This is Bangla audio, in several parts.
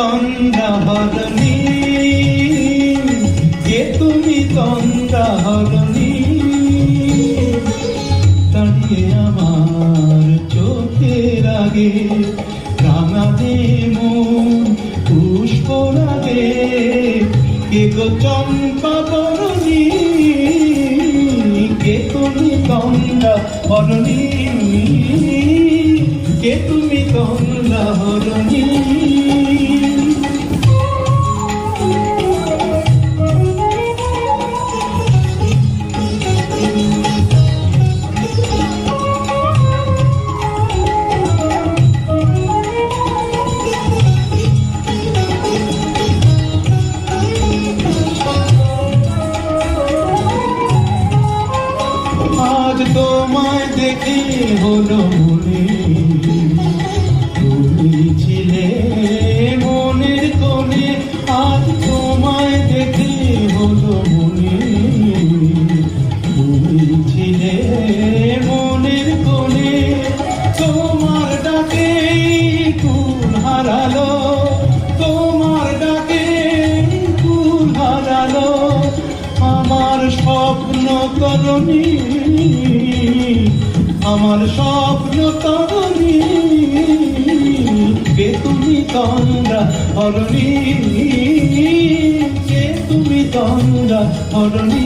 তন্দ্রা হরণী, কে তুমি তন্দ্রা হরণী, দাঁড়িয়ে আমার চোখের আগে রাঙানে মন পুষ্প লাগে, কে গো চম্পা বরণী, কে তুমি তন্দ্রা হরণী, কে তুমি তন্দ্রা হরণী। আজ তোমায় দেখে হলো মনে, তুমি ছিলে মনের কোণে, আজ তোমায় দেখে হলো মনে, তুমি ছিলে মনের কোণে, তোমার ডাকে কুল হারালো, তোমার ডাকে কুল হারালো আমার স্বপ্ন তরণী, আমার স্বপ্ন তরণী, কে তুমি তন্দ্রা হরণী, কে তুমি তন্দ্রা হরণী।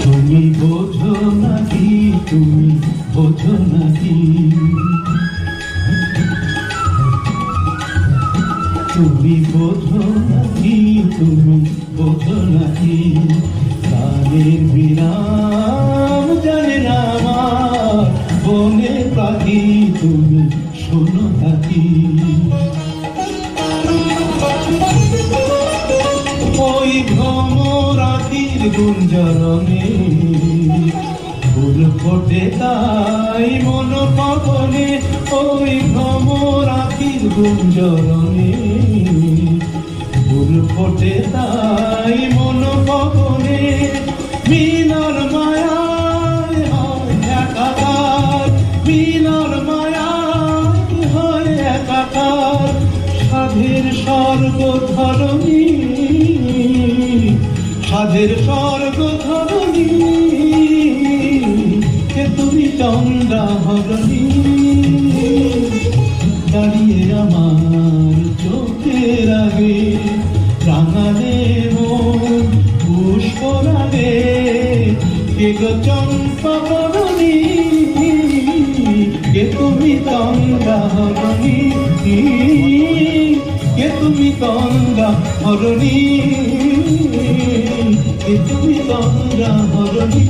তুমি বোঝো নাকি, তুমি বোঝো নাকি, তুমি বোঝো নাকি, তুমি বোঝো নাকি, গানের বিরাম জানে না আমার বনে পাখি, তুমি শোনো থাকি। ওই ভ্রমরাখির গুঞ্জরণে ফুল ফোটে তাই মন পাবনে, ওই ভ্রমরাখির গুঞ্জরণে ফুল ফোটে তাই মন পাবনে, মিলন মায়ায় হয় একাকার, মিলন মায়ায় হয় একাকার, সাধের স্বর্গ ধরণী, সাধের স্বর্গ ধরণী, কে তুমি তন্দ্রা হরণী, দাঁড়িয়ে আমার চোখের আগে রাঙানে মন পুষ্প লাগে, কে গো চম্পা বরণী, কে তুমি তন্দ্রা হরণী, কে তুমি তন্দ্রা হরণী, কে তুমি তন্দ্রা হরণী।